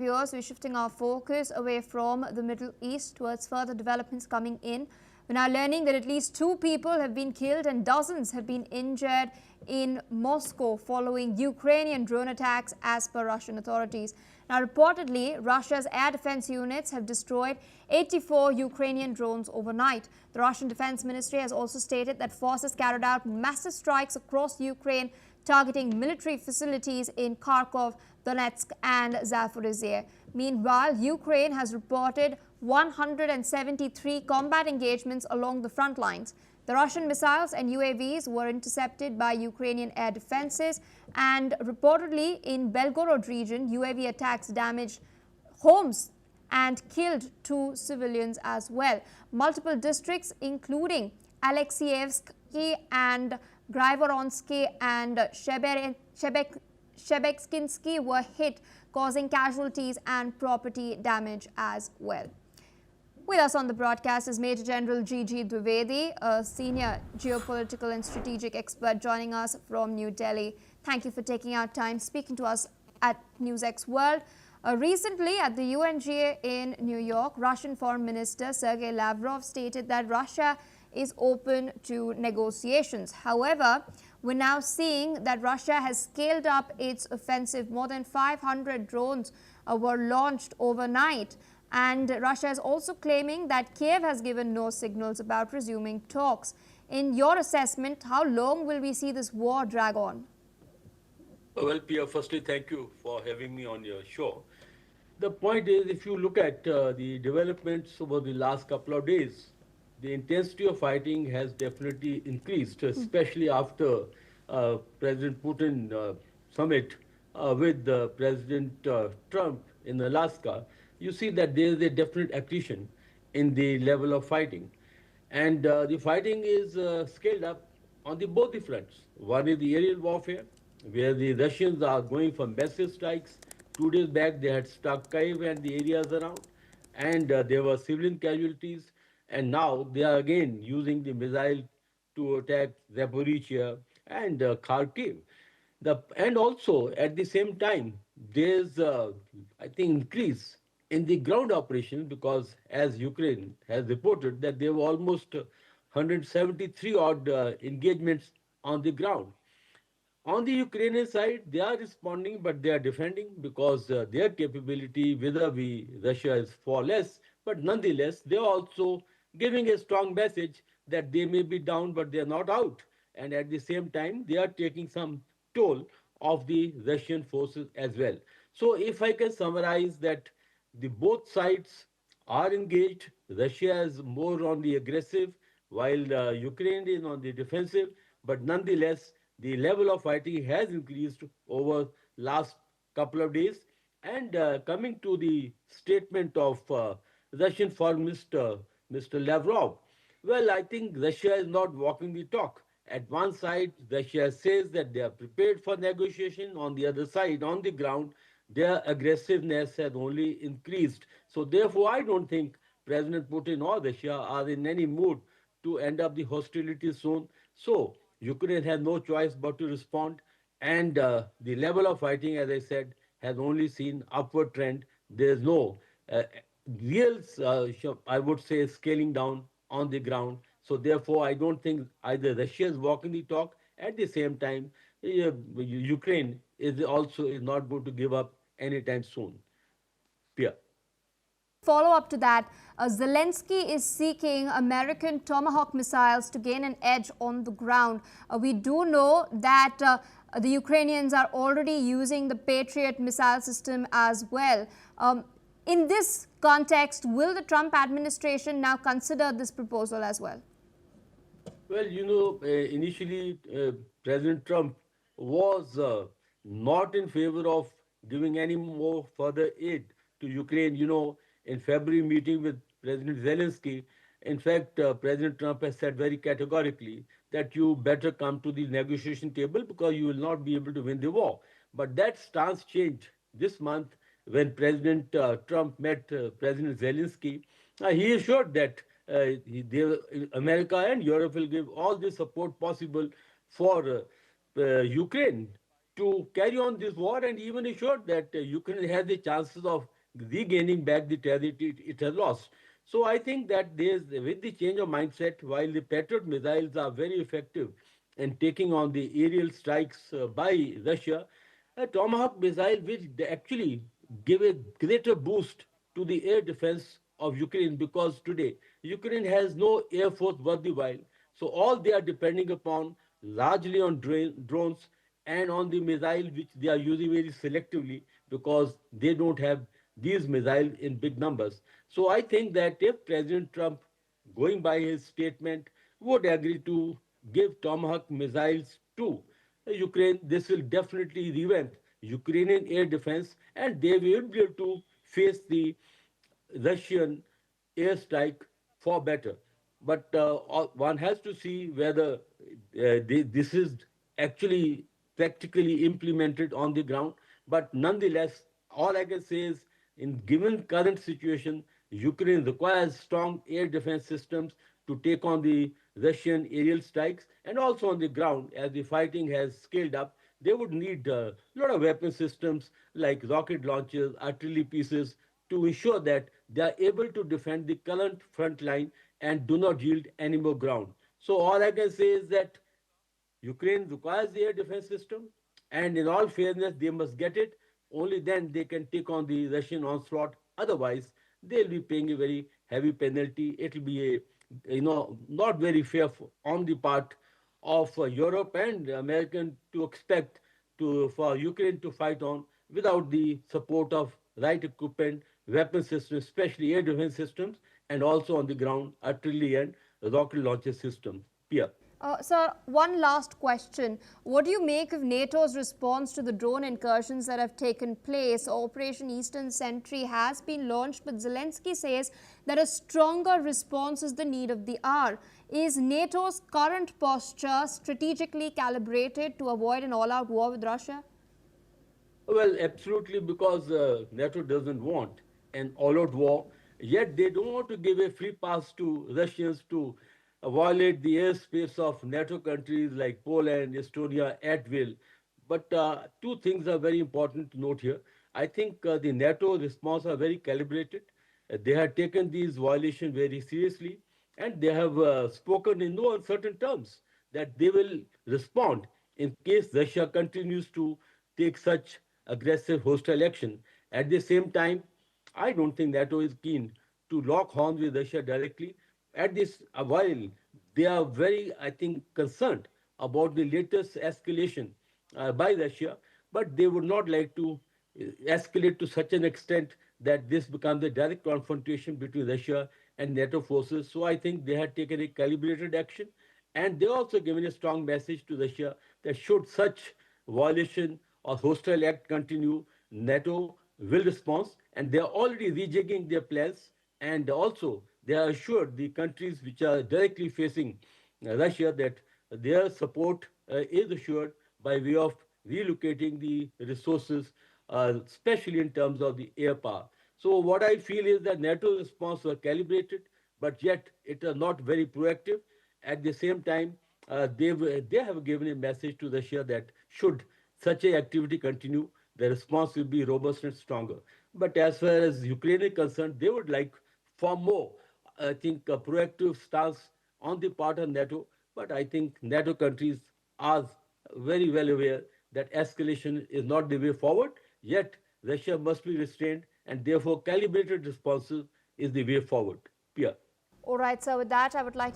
Viewers, we're shifting our focus away from the Middle East towards further developments coming in. We're now learning that at least 2 people have been killed and dozens have been injured in Moscow following Ukrainian drone attacks as per Russian authorities. Now, reportedly, Russia's air defense units have destroyed 84 Ukrainian drones overnight. The Russian Defense Ministry has also stated that forces carried out massive strikes across Ukraine targeting military facilities in Kharkov, Donetsk and Zaporizhzhia. Meanwhile, Ukraine has reported 173 combat engagements along the front lines. The Russian missiles and UAVs were intercepted by Ukrainian air defenses, and reportedly in Belgorod region, UAV attacks damaged homes and killed 2 civilians as well. Multiple districts including Alexeyevsky and Grivoronsky and Shebeskinsky were hit, causing casualties and property damage as well. With us on the broadcast is Major General G.G. Dwivedi, a senior geopolitical and strategic expert joining us from New Delhi. Thank you for taking out time speaking to us at NewsX World. Recently at the UNGA in New York, Russian Foreign Minister Sergei Lavrov stated that Russia is open to negotiations. However, we're now seeing that Russia has scaled up its offensive. More than 500 drones were launched overnight. And Russia is also claiming that Kiev has given no signals about resuming talks. In your assessment, how long will we see this war drag on? Well, Pia, firstly, thank you for having me on your show. The point is, if you look at the developments over the last couple of days, the intensity of fighting has definitely increased, especially after President Putin summit with President Trump in Alaska. You see that there is a definite accretion in the level of fighting. And the fighting is scaled up on both the fronts. One is the aerial warfare, where the Russians are going for massive strikes. 2 days back, they had struck Kyiv and the areas around, and there were civilian casualties. And now they are again using the missile to attack Zaporizhzhia and Kharkiv. And also at the same time, there's, I think, increase in the ground operations because as Ukraine has reported that there were almost 173 odd engagements on the ground. On the Ukrainian side, they are responding, but they are defending because their capability vis-a-vis Russia is far less. But nonetheless, they are also giving a strong message that they may be down, but they are not out. And at the same time, they are taking some toll of the Russian forces as well. So if I can summarize that the both sides are engaged, Russia is more on the aggressive, while Ukraine is on the defensive, but nonetheless, the level of fighting has increased over last couple of days. And coming to the statement of Russian Foreign Minister, Mr. Lavrov, well, I think Russia is not walking the talk. At one side, Russia says that they are prepared for negotiation. On the other side, on the ground, their aggressiveness has only increased. So therefore, I don't think President Putin or Russia are in any mood to end up the hostilities soon. So Ukraine has no choice but to respond. And the level of fighting, as I said, has only seen upward trend. There is no real, I would say, scaling down on the ground. So therefore, I don't think either Russia is walking the talk. At the same time, Ukraine is also is not going to give up anytime soon. Pia. Follow up to that, Zelensky is seeking American Tomahawk missiles to gain an edge on the ground. We do know that the Ukrainians are already using the Patriot missile system as well. In this context, will the Trump administration now consider this proposal as well? Well, initially President Trump was not in favor of giving any more further aid to Ukraine. In February meeting with President Zelensky, in fact, President Trump has said very categorically that you better come to the negotiation table because you will not be able to win the war. But that stance changed this month when President Trump met President Zelensky. He assured that America and Europe will give all the support possible for Ukraine to carry on this war and even assured that Ukraine has the chances of regaining back the territory it has lost. So I think that there's with the change of mindset, while the Patriot missiles are very effective in taking on the aerial strikes by Russia, a Tomahawk missile which actually give a greater boost to the air defense of Ukraine because today Ukraine has no air force worth the while. So all they are depending upon largely on drones and on the missile which they are using very selectively because they don't have these missiles in big numbers. So I think that if President Trump, going by his statement, would agree to give Tomahawk missiles to Ukraine, this will definitely revamp Ukrainian air defense and they will be able to face the Russian airstrike for better. But one has to see whether this is actually practically implemented on the ground. But nonetheless, all I can say is, in given current situation, Ukraine requires strong air defense systems to take on the Russian aerial strikes, and also on the ground, as the fighting has scaled up, they would need a lot of weapon systems like rocket launchers, artillery pieces, to ensure that they are able to defend the current front line and do not yield any more ground. So all I can say is that Ukraine requires the air defense system, and in all fairness, they must get it. Only then they can take on the Russian onslaught. Otherwise, they'll be paying a very heavy penalty. It'll be a not very fair on the part of Europe and American to expect for Ukraine to fight on without the support of right equipment, weapon systems, especially air defense systems, and also on the ground artillery and rocket launcher systems. Pia. Sir, one last question. What do you make of NATO's response to the drone incursions that have taken place? Operation Eastern Sentry has been launched, but Zelensky says that a stronger response is the need of the hour. Is NATO's current posture strategically calibrated to avoid an all-out war with Russia? Well, absolutely, because NATO doesn't want an all-out war. Yet they don't want to give a free pass to Russians to violate the airspace of NATO countries like Poland, Estonia at will. But two things are very important to note here. I think the NATO response are very calibrated. They have taken these violations very seriously, and they have spoken in no uncertain terms that they will respond in case Russia continues to take such aggressive hostile action. At the same time, I don't think NATO is keen to lock horns with Russia directly. At this while, they are very, I think, concerned about the latest escalation by Russia, but they would not like to escalate to such an extent that this becomes a direct confrontation between Russia and NATO forces. So I think they had taken a calibrated action, and they also given a strong message to Russia that should such violation or hostile act continue, NATO will respond, and they are already rejigging their plans, and also they are assured the countries which are directly facing Russia that their support is assured by way of relocating the resources, especially in terms of the air power. So what I feel is that NATO response were calibrated, but yet it is not very proactive. At the same time, they have given a message to Russia that should such a activity continue, the response will be robust and stronger. But as far as Ukraine is concerned, they would like far more, I think, a proactive stance on the part of NATO. But I think NATO countries are very well aware that escalation is not the way forward. Yet Russia must be restrained, and therefore calibrated responses is the way forward. Pia. All right, sir. With that, I would like to